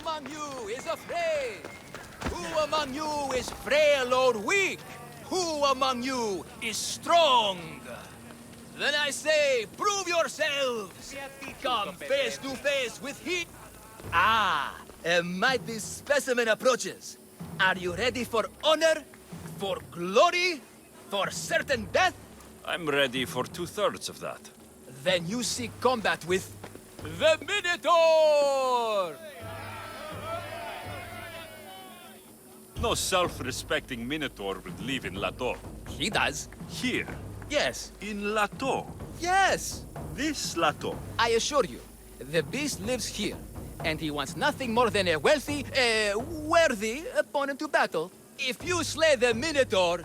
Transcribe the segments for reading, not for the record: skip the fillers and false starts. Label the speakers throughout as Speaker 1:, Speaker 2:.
Speaker 1: among you is afraid? Who among you is frail or weak? Who among you is strong? Then I say, prove yourselves! Come face to face with he... Ah, a mighty specimen approaches. Are you ready for honor? For glory? For certain death?
Speaker 2: I'm ready for 2/3 of that.
Speaker 1: Then you seek combat with... the Minotaur!
Speaker 2: No self-respecting Minotaur would live in Lato.
Speaker 1: He does.
Speaker 2: Here,
Speaker 1: Yes.
Speaker 2: in Lato.
Speaker 1: Yes!
Speaker 2: This Lato.
Speaker 1: I assure you, the beast lives here, and he wants nothing more than a wealthy, worthy opponent to battle. If you slay the Minotaur,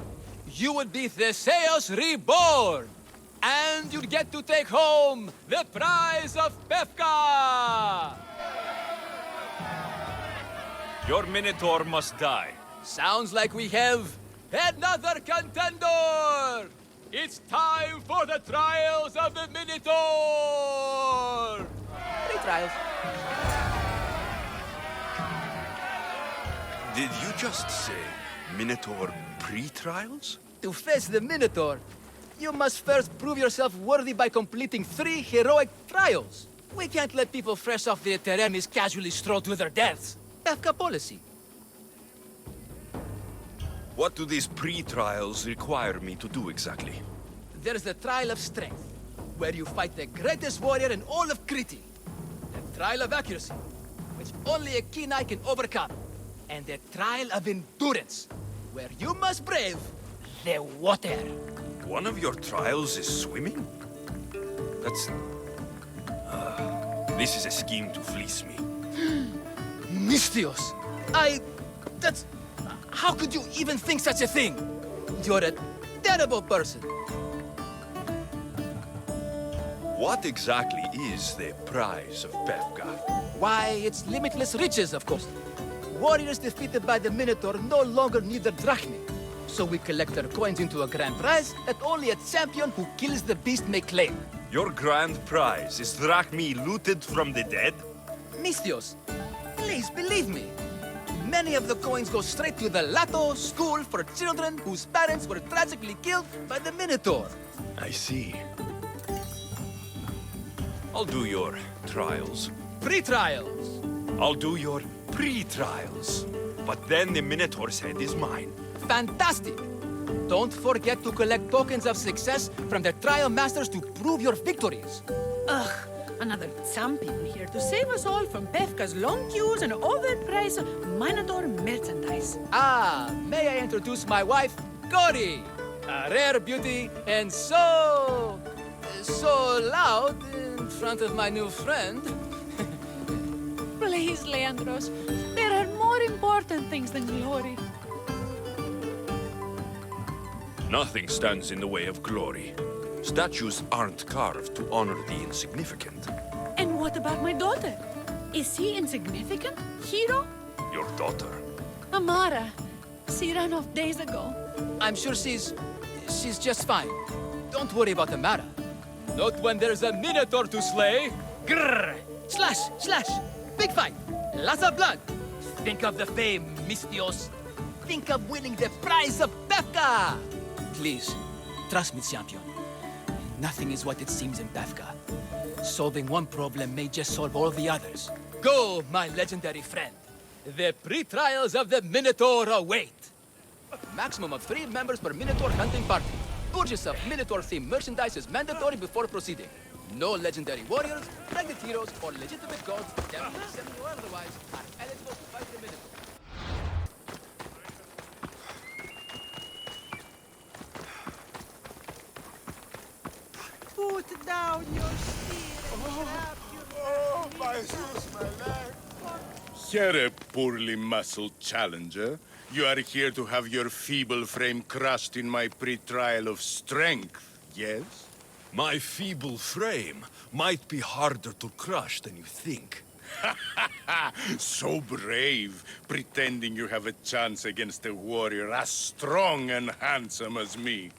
Speaker 1: you would be Theseus reborn! And you'd get to take home the prize of Pefka!
Speaker 2: Your Minotaur must die.
Speaker 1: Sounds like we have another contender! It's time for the trials of the Minotaur! 3 trials.
Speaker 3: Did you just say Minotaur pre-trials?
Speaker 1: To face the Minotaur, you must first prove yourself worthy by completing 3 heroic trials. We can't let people fresh off the Teremis casually stroll to their deaths. Pefka policy.
Speaker 3: What do these pre-trials require me to do exactly?
Speaker 1: There's the Trial of Strength, where you fight the greatest warrior in all of Crete. The Trial of Accuracy, which only a keen eye can overcome. And the Trial of Endurance, where you must brave the water.
Speaker 3: One of your trials is swimming? That's... this is a scheme to fleece me.
Speaker 1: Mystios! That's... How could you even think such a thing? You're a terrible person.
Speaker 3: What exactly is the prize of Pefka?
Speaker 1: Why, it's limitless riches, of course. Warriors defeated by the Minotaur no longer need their drachmi. So we collect their coins into a grand prize that only a champion who kills the beast may claim.
Speaker 3: Your grand prize is drachmi looted from the dead?
Speaker 1: Mystios, please believe me. Many of the coins go straight to the Lato School for children whose parents were tragically killed by the Minotaur.
Speaker 3: I see. I'll do your trials.
Speaker 1: Pre-trials.
Speaker 3: I'll do your pre-trials. But then the Minotaur's head is mine.
Speaker 1: Fantastic! Don't forget to collect tokens of success from the trial masters to prove your victories.
Speaker 4: Ugh, another champion here to save us all from Pefka's long queues and overpriced Minotaur merchandise.
Speaker 1: Ah, may I introduce my wife, Cory? A rare beauty and so loud in front of my new friend.
Speaker 4: Please, Leandros, there are more important things than glory.
Speaker 3: Nothing stands in the way of glory. Statues aren't carved to honor the insignificant.
Speaker 4: And what about my daughter? Is she insignificant, hero?
Speaker 3: Your daughter.
Speaker 4: Amara, she ran off days ago.
Speaker 1: I'm sure she's just fine. Don't worry about Amara. Not when there's a Minotaur to slay. Grrr! Slash! Slash! Big fight! Lots of blood! Think of the fame, Mystios. Think of winning the prize of Pefka! Please, trust me, champion. Nothing is what it seems in Pefka. Solving one problem may just solve all the others. Go, my legendary friend. The pre-trials of the Minotaur await. Maximum of 3 members per Minotaur hunting party. Purchase of Minotaur-themed merchandise is mandatory before proceeding. No legendary warriors, pregnant heroes, or legitimate gods, devil, semi, or otherwise, are eligible to fight the Minotaur.
Speaker 5: Put down your spear and grab your...
Speaker 6: my Zeus, my leg. Here, a poorly muscled challenger. You are here to have your feeble frame crushed in my pre-trial of strength, yes?
Speaker 3: My feeble frame might be harder to crush than you think.
Speaker 6: So brave, pretending you have a chance against a warrior as strong and handsome as me.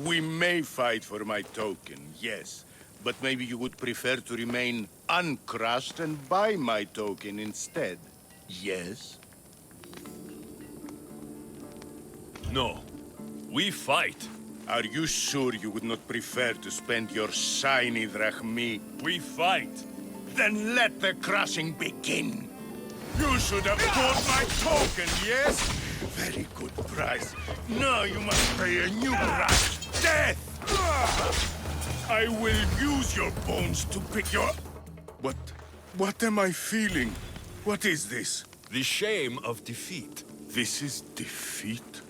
Speaker 6: We may fight for my token, yes, but maybe you would prefer to remain uncrushed and buy my token instead. Yes?
Speaker 3: No. We fight.
Speaker 6: Are you sure you would not prefer to spend your shiny drachmi?
Speaker 3: We fight.
Speaker 6: Then let the crushing begin. You should have bought my token, yes? Very good price. Now you must pay a new price. Death! I will use your bones to pick your... What am I feeling? What is this?
Speaker 3: The shame of defeat.
Speaker 6: This is defeat?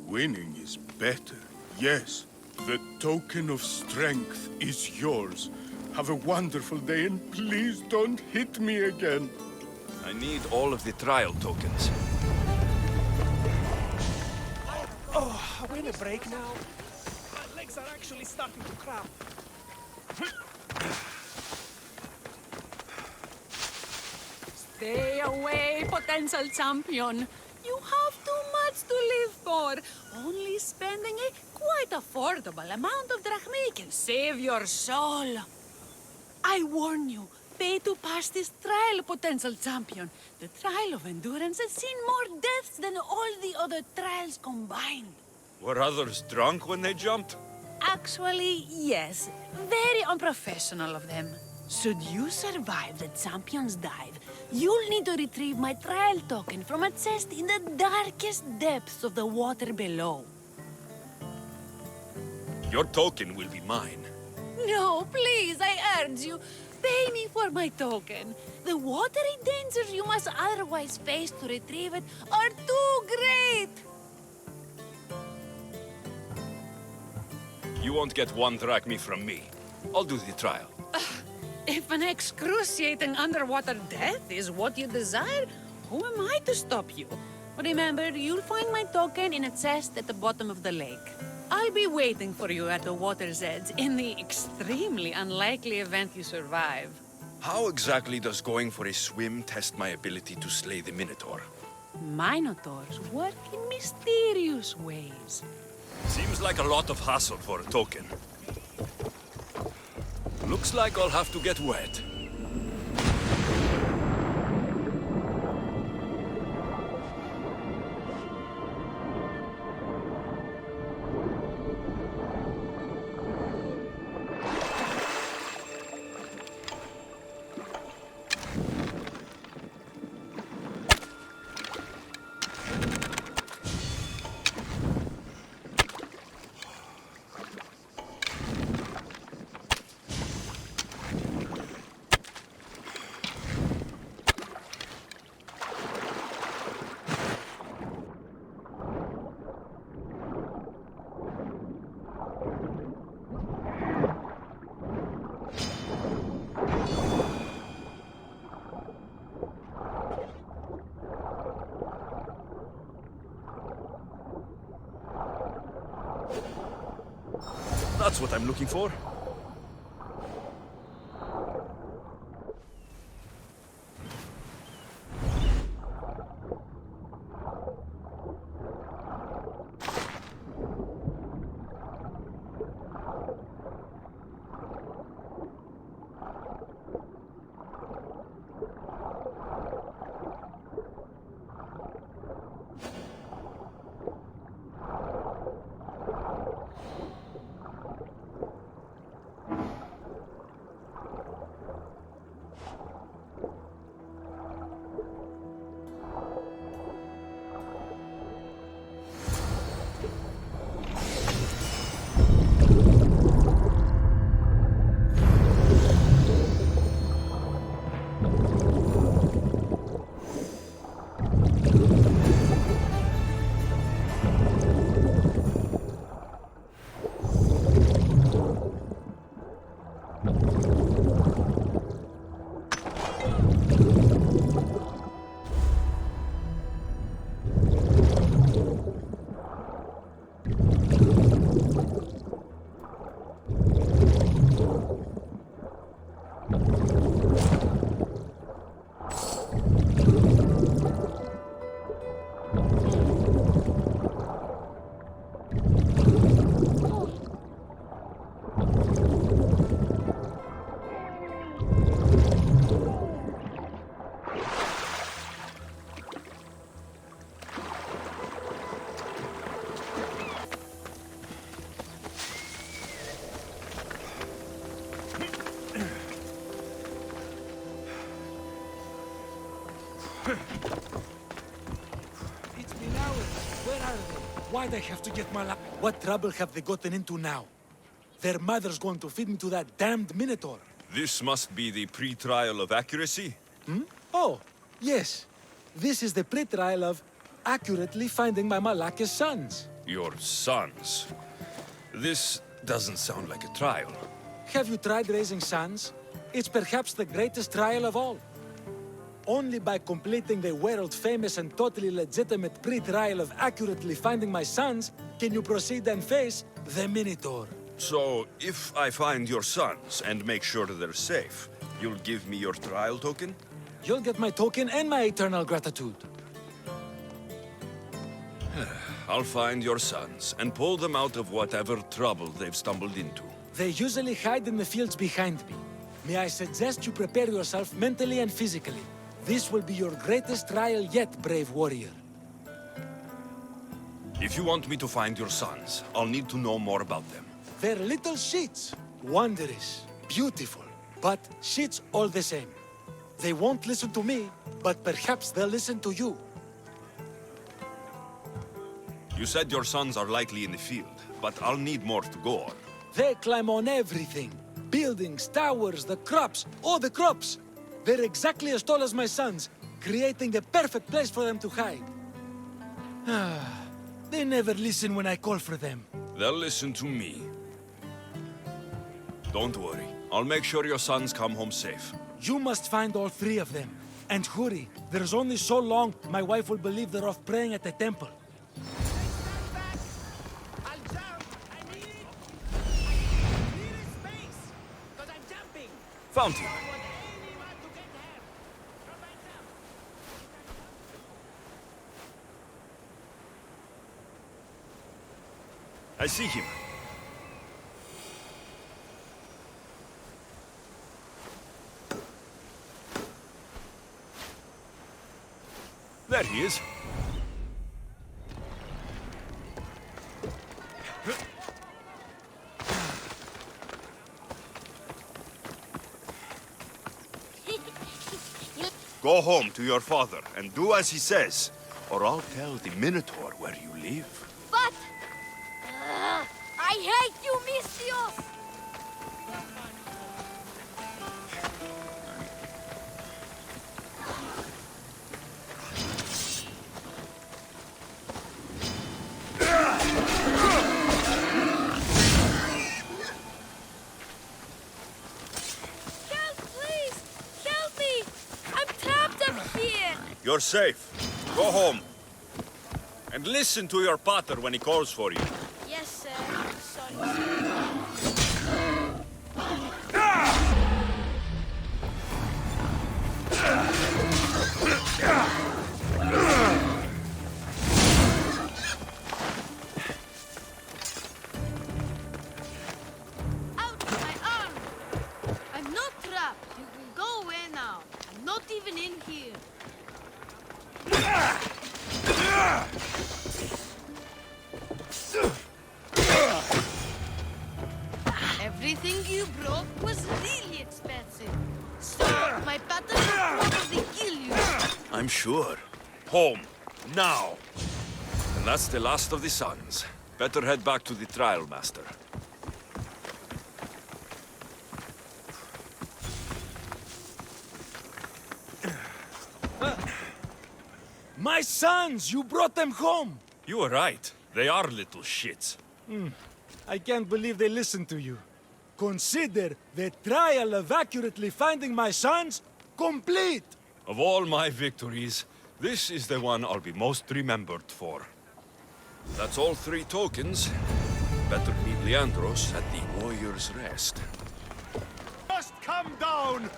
Speaker 6: Winning is better, yes. The token of strength is yours. Have a wonderful day and please don't hit me again.
Speaker 3: I need all of the trial tokens.
Speaker 7: Oh, are we in a break now? My legs are actually starting to cramp.
Speaker 4: Stay away, potential champion. You have too much to live for. Only spending a quite affordable amount of drachmi can save your soul. I warn you, pay to pass this trial, potential champion. The trial of endurance has seen more deaths than all the other trials combined.
Speaker 3: Were others drunk when they jumped?
Speaker 4: Actually, yes. Very unprofessional of them. Should you survive the champion's dive, you'll need to retrieve my trial token from a chest in the darkest depths of the water below.
Speaker 3: Your token will be mine.
Speaker 4: No, please, I urge you. Pay me for my token. The watery dangers you must otherwise face to retrieve it are too great.
Speaker 3: You won't get one drachmi from me. I'll do the trial.
Speaker 4: If an excruciating underwater death is what you desire, who am I to stop you? Remember, you'll find my token in a chest at the bottom of the lake. I'll be waiting for you at the water's edge in the extremely unlikely event you survive.
Speaker 3: How exactly does going for a swim test my ability to slay the Minotaur?
Speaker 4: Minotaurs work in mysterious ways.
Speaker 3: Seems like a lot of hassle for a token. Looks like I'll have to get wet. That's what I'm looking for.
Speaker 8: It's been hours. Where are they? Why'd I have to get my life? What trouble have they gotten into now? Their mother's going to feed me to that damned Minotaur.
Speaker 3: This must be the pre-trial of accuracy?
Speaker 8: Oh, yes. This is the pre-trial of accurately finding my Malaka's sons.
Speaker 3: Your sons. This doesn't sound like a trial.
Speaker 8: Have you tried raising sons? It's perhaps the greatest trial of all. Only by completing the world-famous and totally legitimate pre-trial of accurately finding my sons can you proceed and face the Minotaur.
Speaker 3: So, if I find your sons and make sure they're safe, you'll give me your trial token?
Speaker 8: You'll get my token and my eternal gratitude.
Speaker 3: I'll find your sons and pull them out of whatever trouble they've stumbled into.
Speaker 8: They usually hide in the fields behind me. May I suggest you prepare yourself mentally and physically. This will be your greatest trial yet, brave warrior.
Speaker 3: If you want me to find your sons, I'll need to know more about them.
Speaker 8: They're little shits. Wondrous, beautiful, but shits all the same. They won't listen to me, but perhaps they'll listen to you.
Speaker 3: You said your sons are likely in the field, but I'll need more to go on.
Speaker 8: They climb on everything. Buildings, towers, the crops, all the crops. They're exactly as tall as my sons, creating the perfect place for them to hide. They never listen when I call for them.
Speaker 3: They'll listen to me. Don't worry. I'll make sure your sons come home safe.
Speaker 8: You must find all three of them. And hurry, there's only so long my wife will believe they're off praying at the temple.
Speaker 7: I'll jump! I need it! I need a space! Because I'm jumping!
Speaker 3: Found him.
Speaker 7: I want anyone to get there! From my jump!
Speaker 3: I see him. There he is. Go home to your father and do as he says, or I'll tell the Minotaur where you live.
Speaker 5: But... I hate you, Misthios! Help, please! Help me! I'm trapped up here!
Speaker 3: You're safe. Go home. And listen to your pater when he calls for you.
Speaker 5: Yes, sir. Sorry. Ouch, my arm! I'm not trapped. You can go away now. I'm not even in here. Everything you broke was really expensive. So, my pattern will probably kill you.
Speaker 3: I'm sure. Home. Now. And that's the last of the sons. Better head back to the trial master.
Speaker 8: My sons! You brought them home!
Speaker 3: You were right. They are little shits.
Speaker 8: I can't believe they listened to you. Consider the trial of accurately finding my sons complete!
Speaker 3: Of all my victories, this is the one I'll be most remembered for. That's all three tokens. Better meet Leandros at the Warrior's Rest.
Speaker 6: Just come down!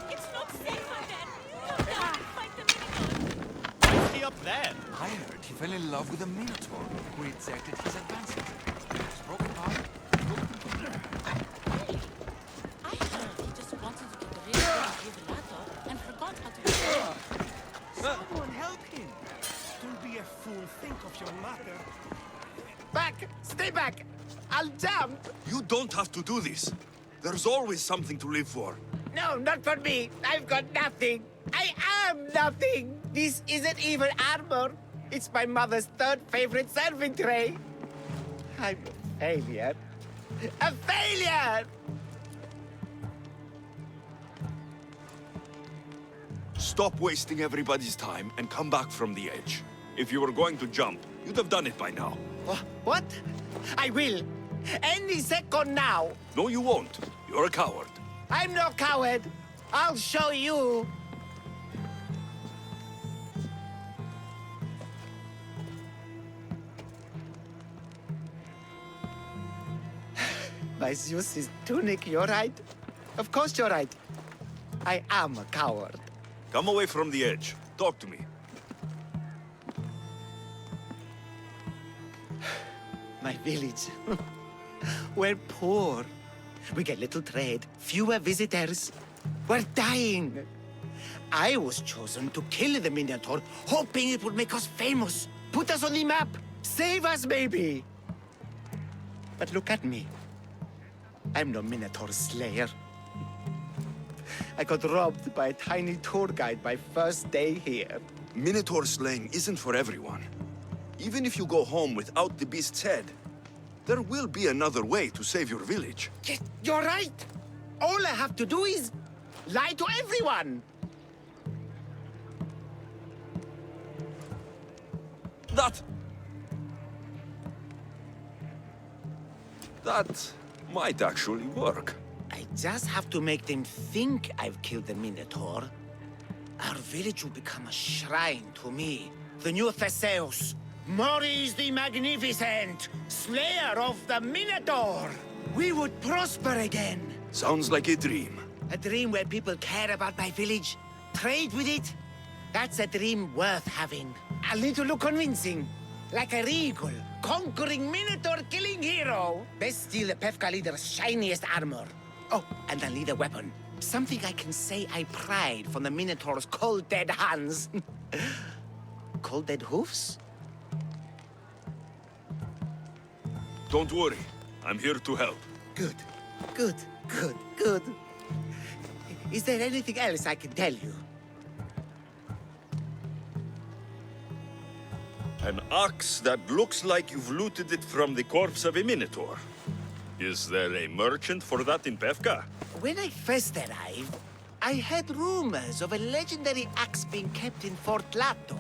Speaker 4: It's not safe out there. Come down and fight the Minotaur.
Speaker 7: Why is he up there?
Speaker 9: I heard he fell in love with a Minotaur who rejected his advances. His broken heart.
Speaker 4: I heard he just wanted to get rid of the Rivilato and forgot how to do it.
Speaker 7: Someone help him! Don't be a fool. Think of your mother. Back! Stay back! I'll jump!
Speaker 3: You don't have to do this. There's always something to live for.
Speaker 10: No, not for me. I've got nothing. I am nothing. This isn't even armor. It's my mother's third favorite serving tray. I'm a failure. A failure!
Speaker 3: Stop wasting everybody's time and come back from the edge. If you were going to jump, you'd have done it by now.
Speaker 10: What? I will. Any second now.
Speaker 3: No, you won't. You're a coward.
Speaker 10: I'm no coward. I'll show you. My Zeus's tunic, you're right. Of course you're right. I am a coward.
Speaker 3: Come away from the edge. Talk to me.
Speaker 10: My village. We're poor. We get little trade, fewer visitors. We're dying. I was chosen to kill the Minotaur, hoping it would make us famous, put us on the map, save us, maybe. But look at me. I'm no Minotaur slayer. I got robbed by a tiny tour guide my first day here.
Speaker 3: Minotaur slaying isn't for everyone. Even if you go home without the beast's head, there will be another way to save your village.
Speaker 10: You're right. All I have to do is lie to everyone.
Speaker 3: That might actually work.
Speaker 10: I just have to make them think I've killed the Minotaur. Our village will become a shrine to me, the new Theseus, Maurice the Magnificent, slayer of the Minotaur. We would prosper again.
Speaker 3: Sounds like a dream.
Speaker 10: A dream where people care about my village, trade with it. That's a dream worth having. I'll need to look convincing. Like a regal, conquering Minotaur-killing hero. Best steal the Pefka leader's shiniest armor. Oh, and I'll need a weapon. Something I can say I pried from the Minotaur's cold, dead hands. Cold, dead hoofs?
Speaker 3: Don't worry. I'm here to help.
Speaker 10: Good, good, good, good. Is there anything else I can tell you?
Speaker 3: An ox that looks like you've looted it from the corpse of a minotaur. Is there a merchant for that in Pefka?
Speaker 10: When I first arrived, I heard rumors of a legendary axe being kept in Fort Lato.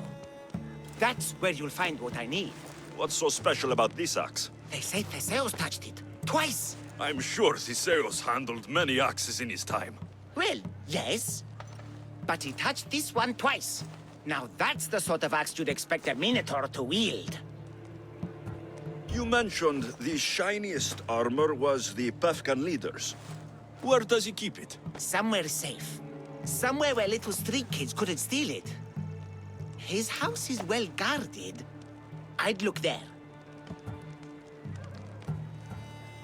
Speaker 10: That's where you'll find what I need.
Speaker 3: What's so special about this axe?
Speaker 10: They say Theseus touched it. Twice.
Speaker 3: I'm sure Theseus handled many axes in his time.
Speaker 10: Well, yes. But he touched this one twice. Now that's the sort of axe you'd expect a Minotaur to wield.
Speaker 3: You mentioned the shiniest armor was the Pefkan leader's. Where does he keep it?
Speaker 10: Somewhere safe. Somewhere where little street kids couldn't steal it. His house is well guarded. I'd look there.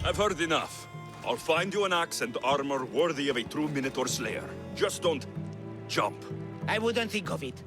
Speaker 3: I've heard enough. I'll find you an axe and armor worthy of a true Minotaur slayer. Just don't jump.
Speaker 10: I wouldn't think of it.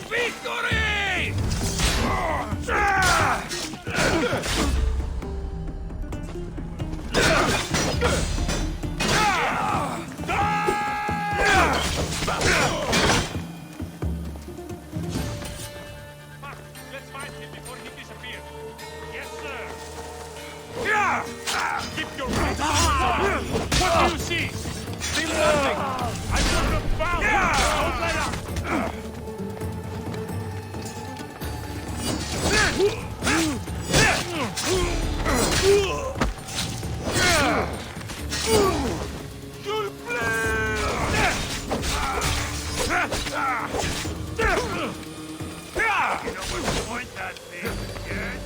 Speaker 3: Victory!
Speaker 2: Let's find him before he disappears. Yes, sir. Keep your right hand. What do you see? Still nothing. I should have found him. Don't let up. You'll You know what point that thing, yes?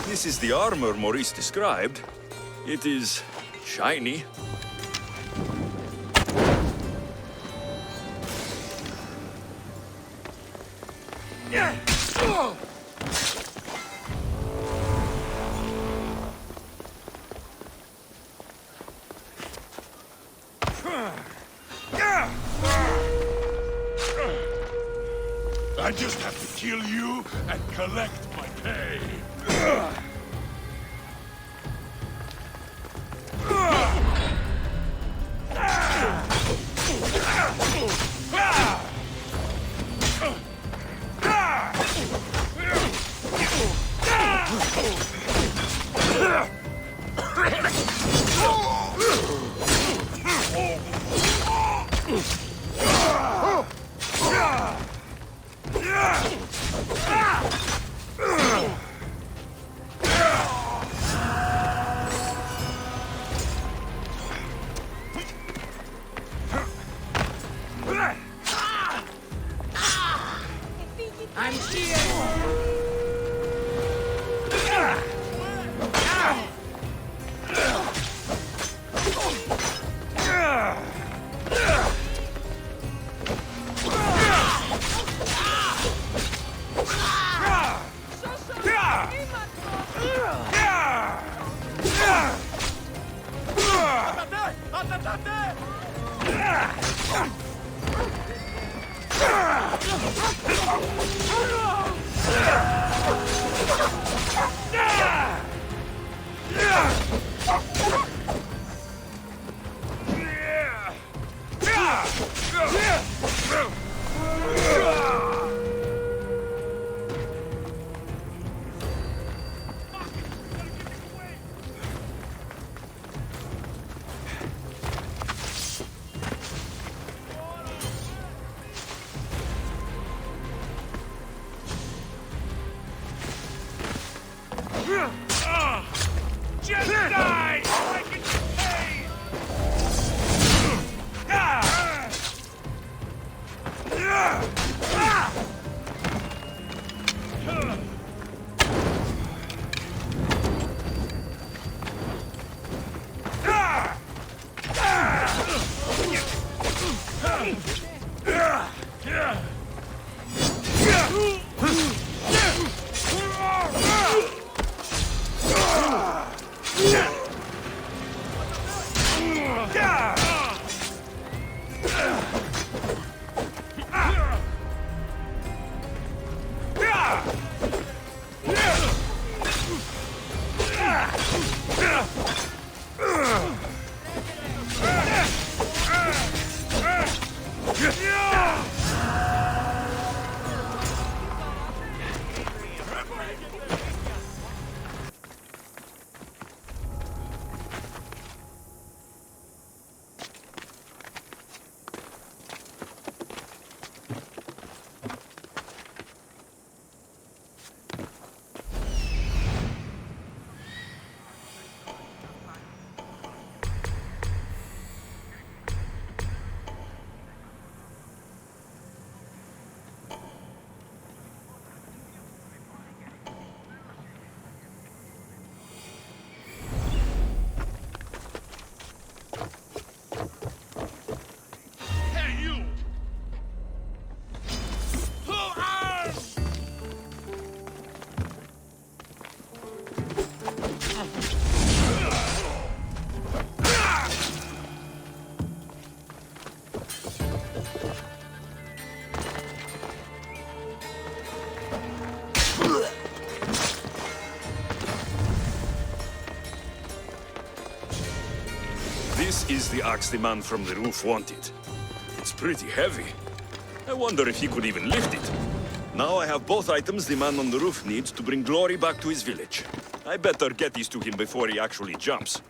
Speaker 3: This is the armor Maurice described. It is shiny.
Speaker 6: I just have to kill you and collect my pay.
Speaker 2: Just die! I can pay!
Speaker 3: This is the axe the man from the roof wanted. It's pretty heavy. I wonder if he could even lift it. Now I have both items the man on the roof needs to bring glory back to his village. I better get these to him before he actually jumps.